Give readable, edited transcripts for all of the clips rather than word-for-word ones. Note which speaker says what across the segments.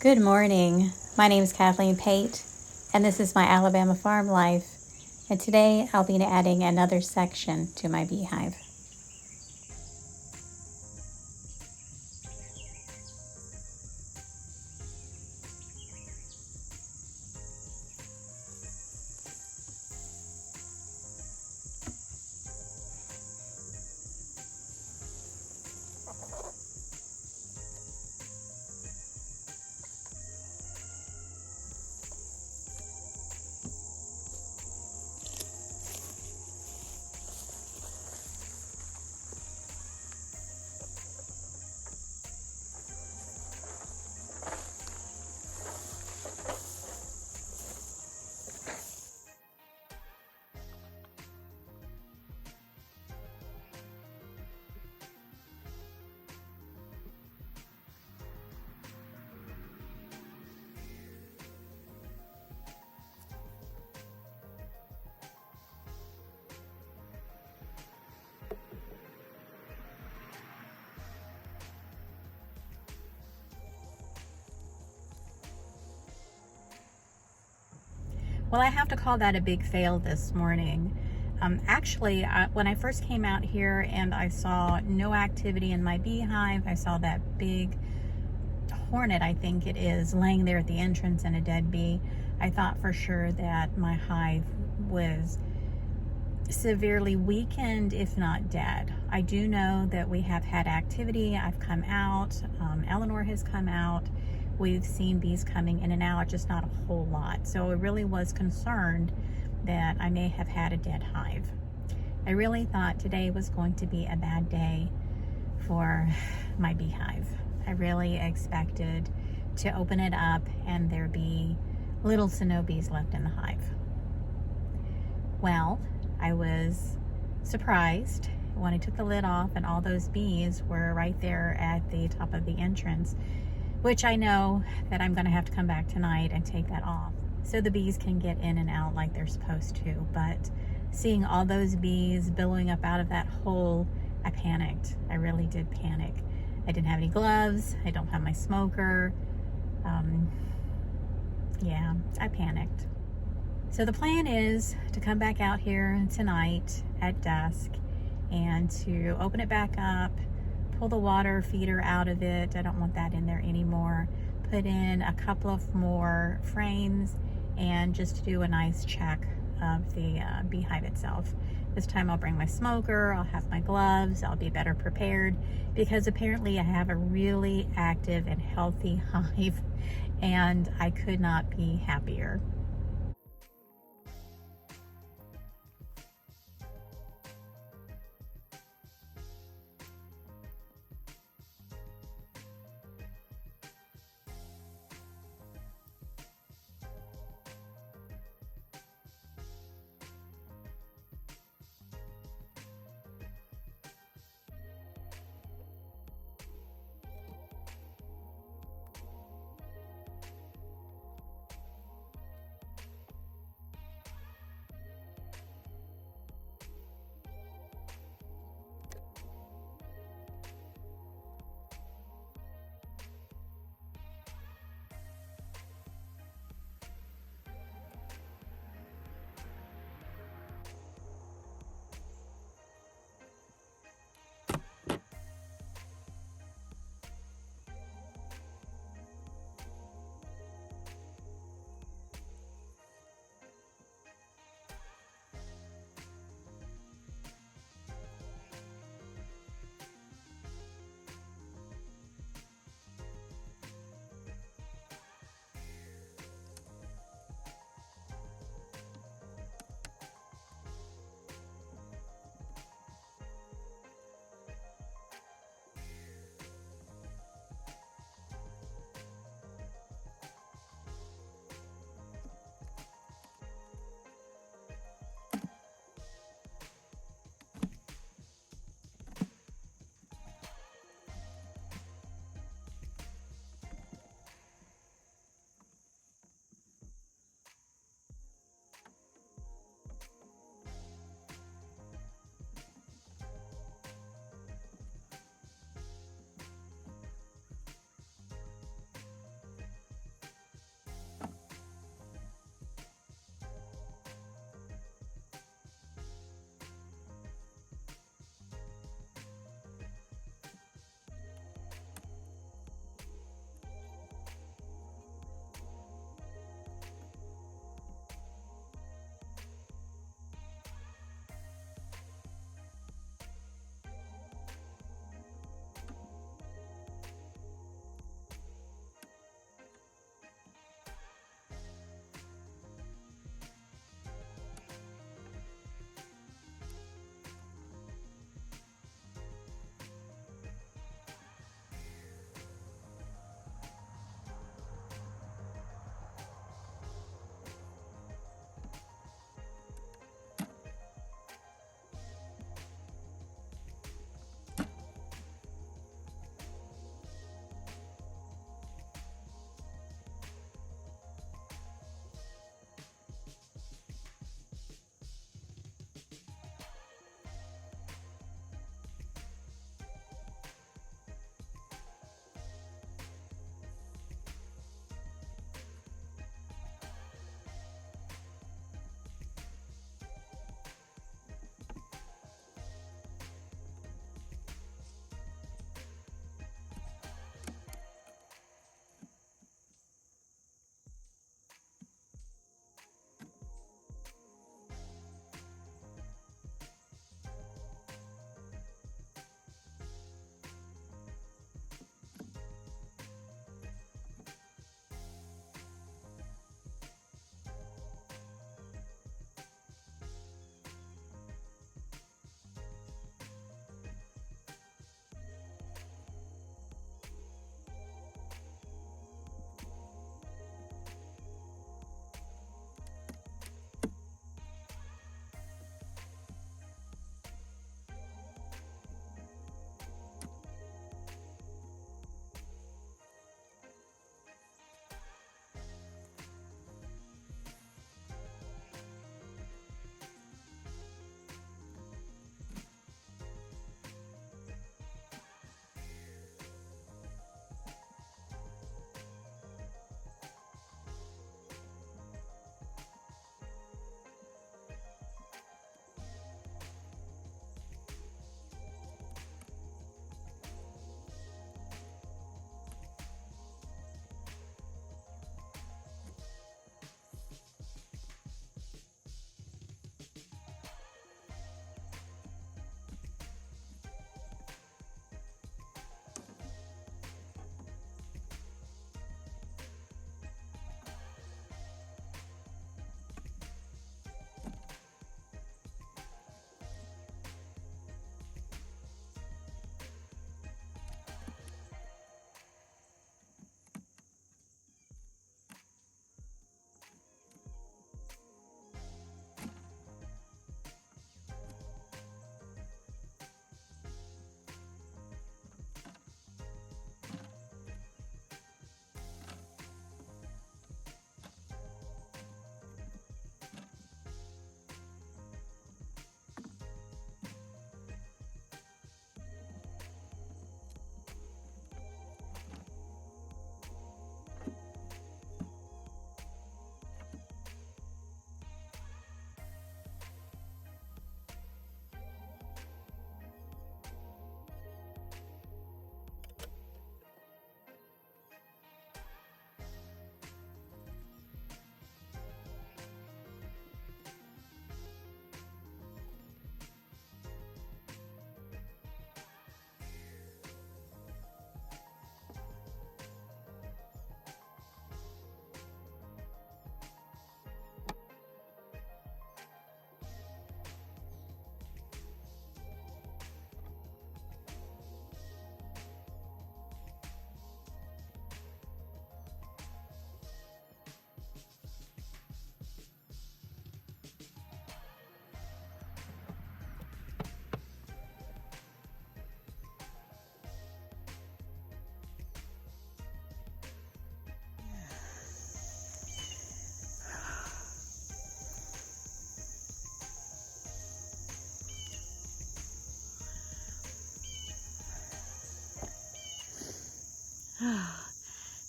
Speaker 1: Good morning. My name is Kathleen Pate, and this is my Alabama farm life. And today I'll be adding another section to my beehive. Well, I have to call that a big fail this morning. When I first came out here and I saw no activity in my beehive, I saw that big hornet, I think it is, laying there at the entrance and a dead bee. I thought for sure that my hive was severely weakened, if not dead. I do know that we have had activity. I've come out, Eleanor has come out. We've seen bees coming in and out, just not a whole lot. So I really was concerned that I may have had a dead hive. I really thought today was going to be a bad day for my beehive. I really expected to open it up and there be little to no bees left in the hive. Well, I was surprised when I took the lid off and all those bees were right there at the top of the entrance, which I know that I'm going to have to come back tonight and take that off so the bees can get in and out like they're supposed to. But seeing all those bees billowing up out of that hole, I panicked. I really did panic. I didn't have any gloves. I don't have my smoker. Yeah, I panicked. So the plan is to come back out here tonight at dusk and to open it back up, pull the water feeder out of it. I don't want that in there anymore. Put in a couple of more frames and just do a nice check of the beehive itself. This time I'll bring my smoker, I'll have my gloves, I'll be better prepared because apparently I have a really active and healthy hive and I could not be happier.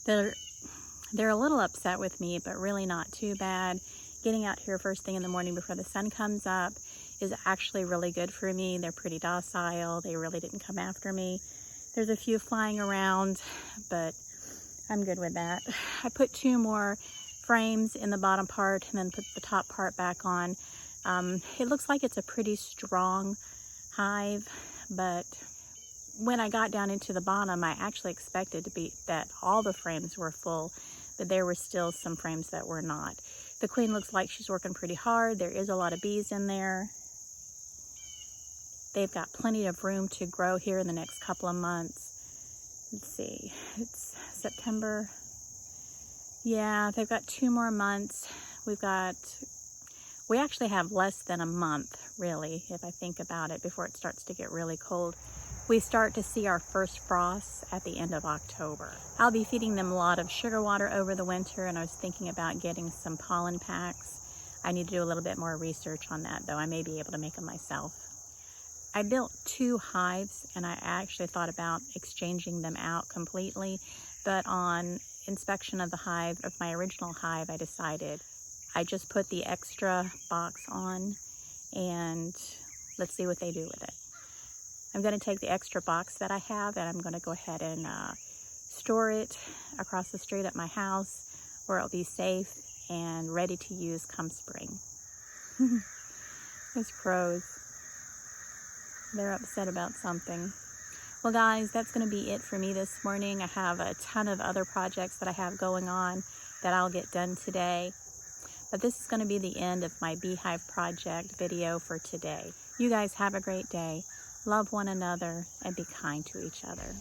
Speaker 1: They're a little upset with me, but really not too bad. Getting out here first thing in the morning before the sun comes up is actually really good for me. They're pretty docile. They really didn't come after me. There's a few flying around, but I'm good with that. I put 2 more frames in the bottom part and then put the top part back on. It looks like it's a pretty strong hive, but when I got down into the bottom, I actually expected to be that all the frames were full, but there were still some frames that were not. The queen looks like she's working pretty hard. There is a lot of bees in there. They've got plenty of room to grow here in the next couple of months. Let's see, it's September. Yeah, they've got 2 more months. We actually have less than a month, really, if I think about it, before it starts to get really cold. We start to see our first frosts at the end of October. I'll be feeding them a lot of sugar water over the winter, and I was thinking about getting some pollen packs. I need to do a little bit more research on that, though. I may be able to make them myself. I built 2 hives, and I actually thought about exchanging them out completely, but on inspection of the hive, of my original hive, I decided I just put the extra box on, and let's see what they do with it. I'm going to take the extra box that I have, and I'm going to go ahead and store it across the street at my house where it'll be safe and ready to use come spring. Those crows, they're upset about something. Well guys, that's going to be it for me this morning. I have a ton of other projects that I have going on that I'll get done today. But this is going to be the end of my beehive project video for today. You guys have a great day. Love one another and be kind to each other.